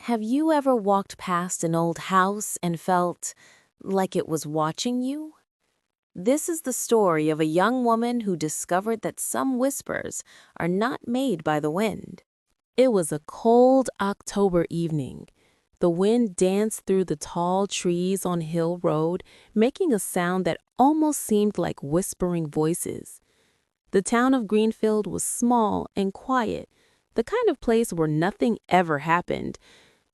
Have you ever walked past an old house and felt like it was watching you? This is the story of a young woman who discovered that some whispers are not made by the wind. It was a cold October evening. The wind danced through the tall trees on Hill Road, making a sound that almost seemed like whispering voices. The town of Greenfield was small and quiet, the kind of place where nothing ever happened.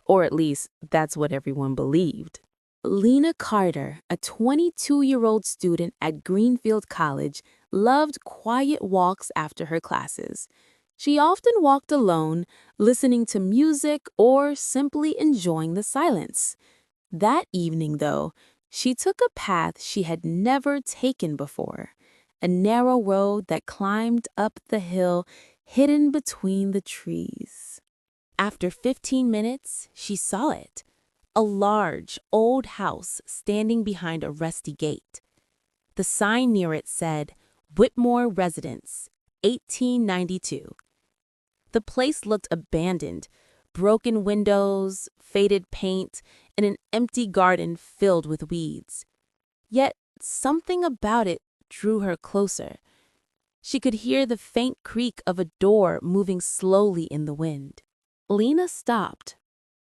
Or at least, that's what everyone believed. Lena Carter, a 22-year-old student at Greenfield College, loved quiet walks after her classes. She often walked alone, listening to music or simply enjoying the silence. That evening, though, she took a path she had never taken before, a narrow road that climbed up the hill, hidden between the trees. After 15 minutes, she saw it, a large, old house standing behind a rusty gate. The sign near it said, Whitmore Residence, 1892. The place looked abandoned, broken windows, faded paint, and an empty garden filled with weeds. Yet something about it drew her closer. She could hear the faint creak of a door moving slowly in the wind. Lena stopped.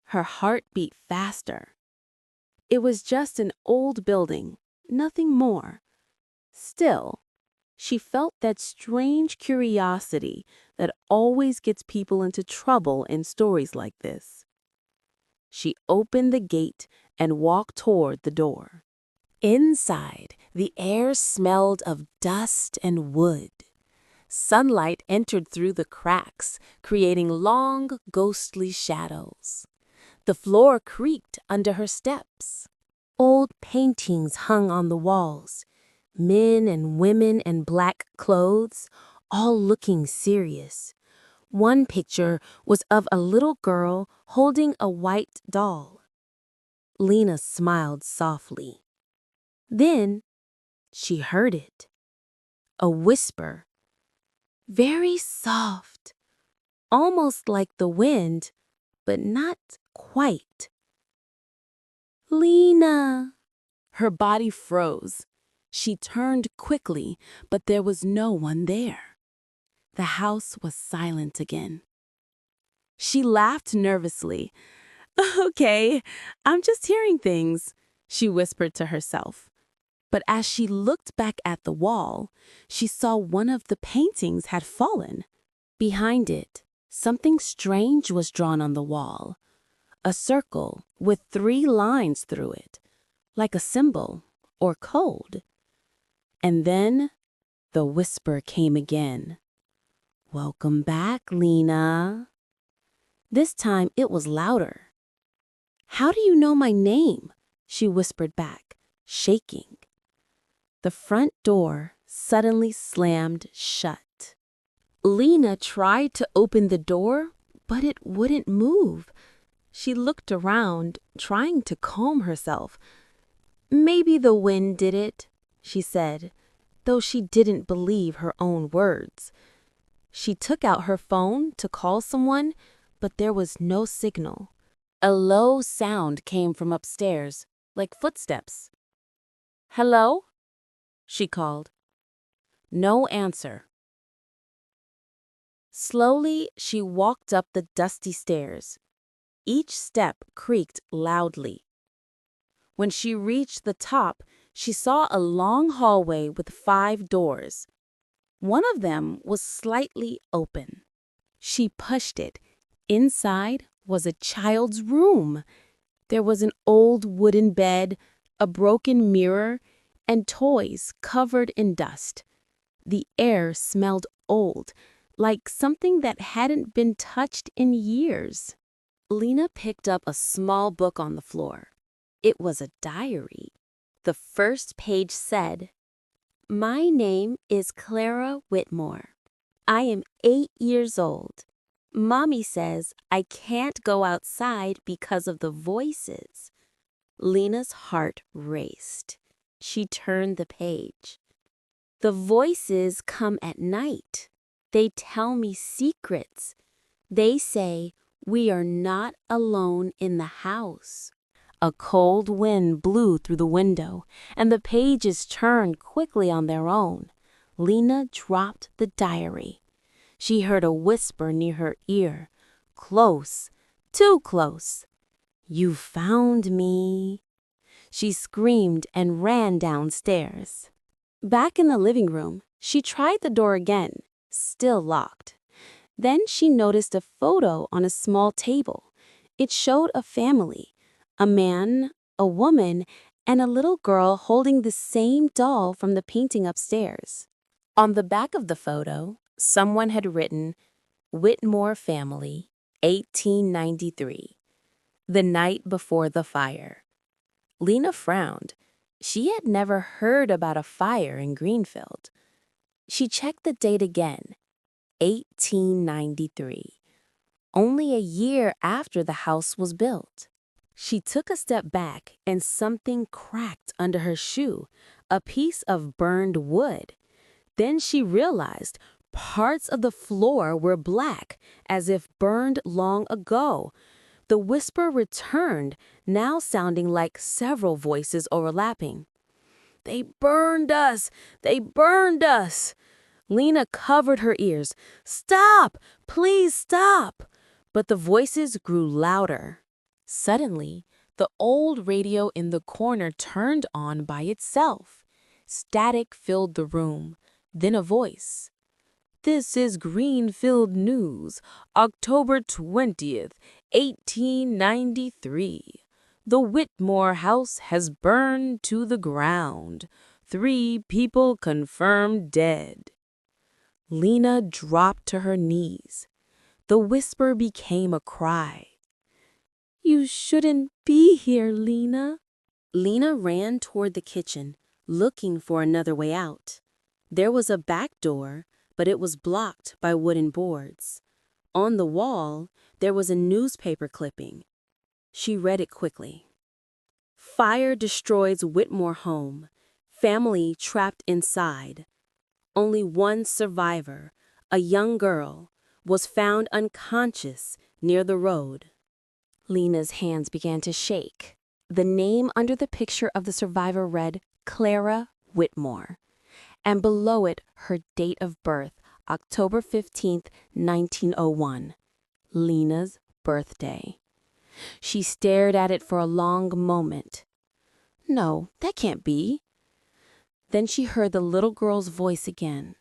Her heart beat faster. It was just an old building, nothing more. Still, she felt that strange curiosity that always gets people into trouble in stories like this. She opened the gate and walked toward the door. Inside, the air smelled of dust and wood. Sunlight entered through the cracks, creating long, ghostly shadows. The floor creaked under her steps. Old paintings hung on the walls, men and women in black clothes, all looking serious. One picture was of a little girl holding a white doll. Lena smiled softly. Then she heard it. A whisper. Very soft, almost like the wind, but not quite. Lena! Her body froze. She turned quickly, but there was no one there. The house was silent again. She laughed nervously. Okay, I'm just hearing things, she whispered to herself. But as she looked back at the wall, she saw one of the paintings had fallen. Behind it, something strange was drawn on the wall. A circle with 3 lines through it, like a symbol or code. And then the whisper came again. Welcome back, Lena. This time it was louder. How do you know my name? She whispered back, shaking. The front door suddenly slammed shut. Lena tried to open the door, but it wouldn't move. She looked around, trying to calm herself. Maybe the wind did it, she said, though she didn't believe her own words. She took out her phone to call someone, but there was no signal. A low sound came from upstairs, like footsteps. Hello? She called. No answer. Slowly, she walked up the dusty stairs. Each step creaked loudly. When she reached the top, she saw a long hallway with 5 doors. One of them was slightly open. She pushed it. Inside was a child's room. There was an old wooden bed, a broken mirror, and toys covered in dust. The air smelled old, like something that hadn't been touched in years. Lena picked up a small book on the floor. It was a diary. The first page said, My name is Clara Whitmore. I am 8 years old. Mommy says I can't go outside because of the voices. Lena's heart raced. She turned the page. The voices come at night. They tell me secrets. They say, We are not alone in the house. A cold wind blew through the window, and the pages turned quickly on their own. Lena dropped the diary. She heard a whisper near her ear. Close, too close. You found me. She screamed and ran downstairs. Back in the living room, she tried the door again, still locked. Then she noticed a photo on a small table. It showed a family, a man, a woman, and a little girl holding the same doll from the painting upstairs. On the back of the photo, someone had written, Whitmore Family, 1893, the night before the fire. Lena frowned. She had never heard about a fire in Greenfield. She checked the date again, 1893, only a year after the house was built. She took a step back and something cracked under her shoe, a piece of burned wood. Then she realized parts of the floor were black, as if burned long ago. The whisper returned, now sounding like several voices overlapping. They burned us! They burned us! Lena covered her ears. Stop! Please stop! But the voices grew louder. Suddenly, the old radio in the corner turned on by itself. Static filled the room. Then a voice. This is Greenfield News, October 20th, 1893. The Whitmore house has burned to the ground. 3 people confirmed dead. Lena dropped to her knees. The whisper became a cry. You shouldn't be here, Lena. Lena ran toward the kitchen, looking for another way out. There was a back door, but it was blocked by wooden boards. On the wall, there was a newspaper clipping. She read it quickly. Fire destroys Whitmore home. Family trapped inside. Only one survivor, a young girl, was found unconscious near the road. Lena's hands began to shake. The name under the picture of the survivor read Clara Whitmore, and below it her date of birth, October 15th, 1901, Lena's birthday. She stared at it for a long moment. No, that can't be. Then she heard the little girl's voice again.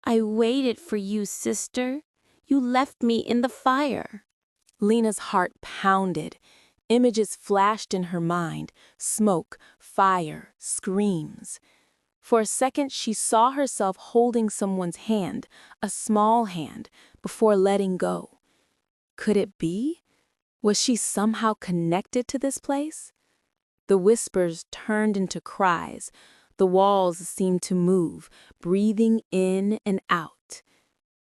I waited for you, sister. You left me in the fire. Lena's heart pounded. Images flashed in her mind. Smoke, fire, screams. For a second, she saw herself holding someone's hand, a small hand, before letting go. Could it be? Was she somehow connected to this place? The whispers turned into cries. The walls seemed to move, breathing in and out.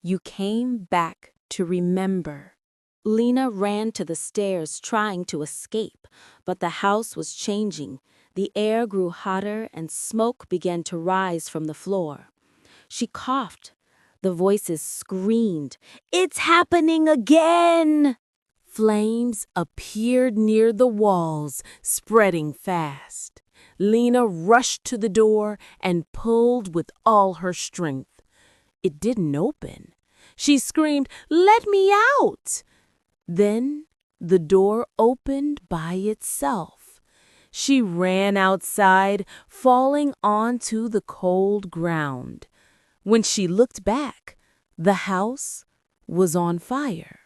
You came back to remember. Lena ran to the stairs trying to escape, but the house was changing. The air grew hotter and smoke began to rise from the floor. She coughed. The voices screamed, It's happening again! Flames appeared near the walls, spreading fast. Lena rushed to the door and pulled with all her strength. It didn't open. She screamed, Let me out! Then the door opened by itself. She ran outside, falling onto the cold ground. When she looked back, the house was on fire.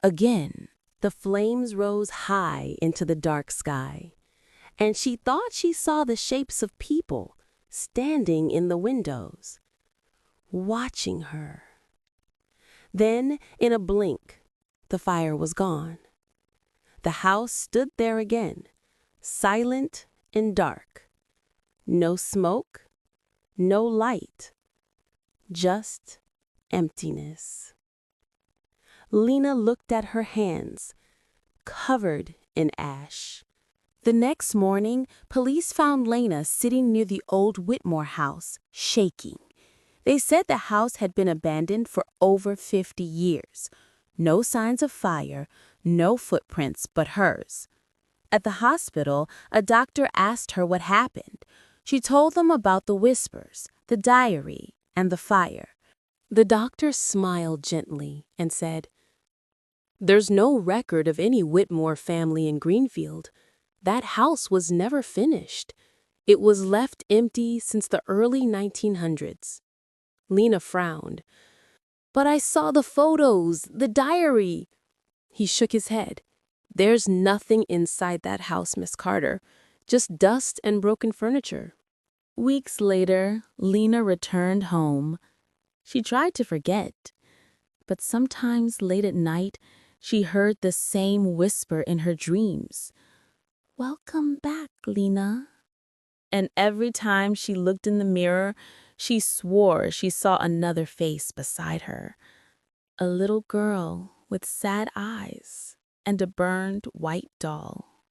Again, the flames rose high into the dark sky, and she thought she saw the shapes of people standing in the windows, watching her. Then, in a blink, the fire was gone. The house stood there again, silent and dark. No smoke, no light, just emptiness. Lena looked at her hands, covered in ash. The next morning, police found Lena sitting near the old Whitmore house, shaking. They said the house had been abandoned for over 50 years. No signs of fire, no footprints but hers. At the hospital, a doctor asked her what happened. She told them about the whispers, the diary, and the fire. The doctor smiled gently and said, "There's no record of any Whitmore family in Greenfield. That house was never finished. It was left empty since the early 1900s. Lena frowned. "But I saw the photos, the diary." He shook his head. "There's nothing inside that house, Miss Carter. Just dust and broken furniture." Weeks later, Lena returned home. She tried to forget, but sometimes late at night, she heard the same whisper in her dreams. "Welcome back, Lena." And every time she looked in the mirror, she swore she saw another face beside her. A little girl with sad eyes and a burned white doll.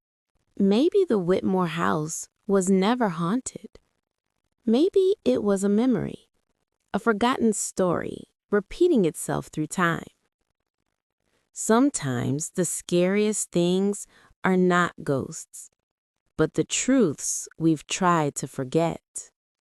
Maybe the Whitmore house was never haunted. Maybe it was a memory, a forgotten story repeating itself through time. Sometimes the scariest things are not ghosts, but the truths we've tried to forget.